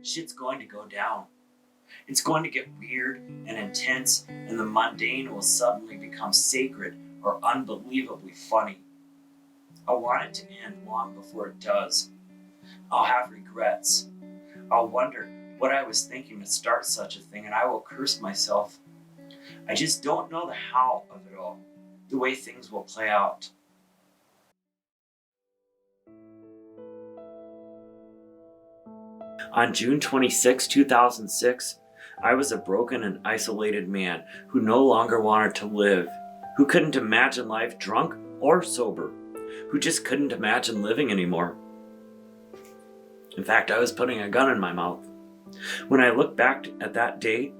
shit's going to go down. It's going to get weird and intense, and the mundane will suddenly become sacred or unbelievably funny. I want it to end long before it does. I'll have regrets. I'll wonder what I was thinking to start such a thing, and I will curse myself. I just don't know the how of it all, the way things will play out. On June 26, 2006, I was a broken and isolated man who no longer wanted to live, who couldn't imagine life drunk or sober, who just couldn't imagine living anymore. In fact, I was putting a gun in my mouth. When I look back at that day,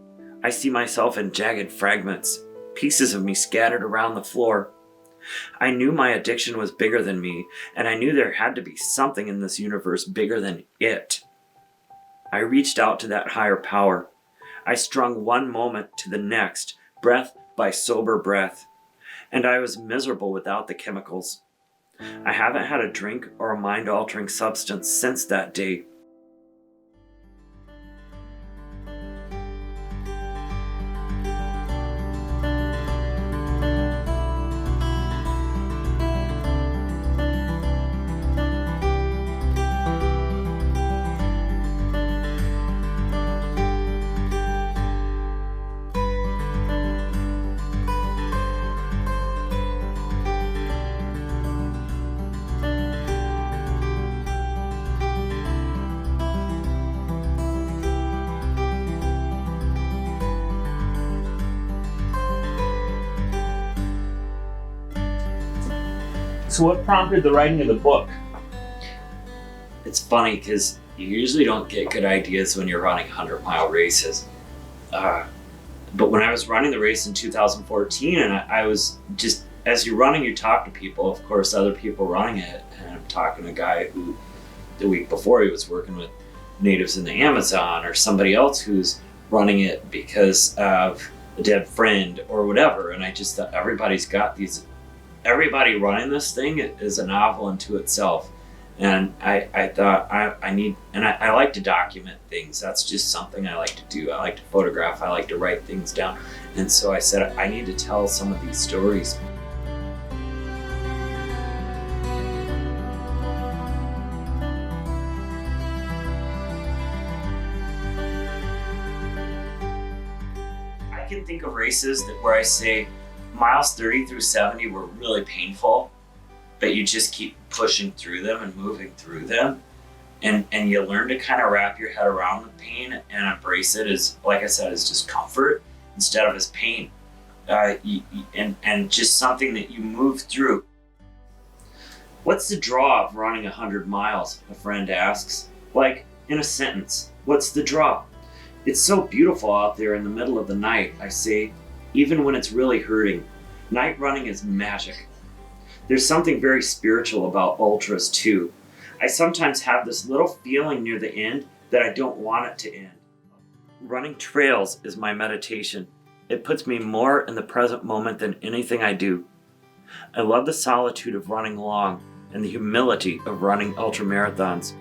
I see myself in jagged fragments, pieces of me scattered around the floor. I knew my addiction was bigger than me, and I knew there had to be something in this universe bigger than it. I reached out to that higher power. I strung one moment to the next, breath by sober breath, and I was miserable without the chemicals. I haven't had a drink or a mind-altering substance since that day. So what prompted the writing of the book? It's funny because you usually don't get good ideas when you're running 100-mile races. But when I was running the race in 2014, and I was just, as you're running, you talk to people, of course, other people running it. And I'm talking to a guy who, the week before, he was working with natives in the Amazon, or somebody else who's running it because of a dead friend or whatever. And I just thought everybody running this thing is a novel unto itself. And I thought I like to document things. That's just something I like to do. I like to photograph, I like to write things down. And so I said, I need to tell some of these stories. I can think of races where I say, miles 30 through 70 were really painful, but you just keep pushing through them and moving through them. And you learn to kind of wrap your head around the pain and embrace it as, like I said, as just comfort instead of as pain. And just something that you move through. What's the draw of running 100 miles? A friend asks. Like, in a sentence, what's the draw? It's so beautiful out there in the middle of the night, I say. Even when it's really hurting, night running is magic. There's something very spiritual about ultras too. I sometimes have this little feeling near the end that I don't want it to end. Running trails is my meditation. It puts me more in the present moment than anything I do. I love the solitude of running long and the humility of running ultramarathons.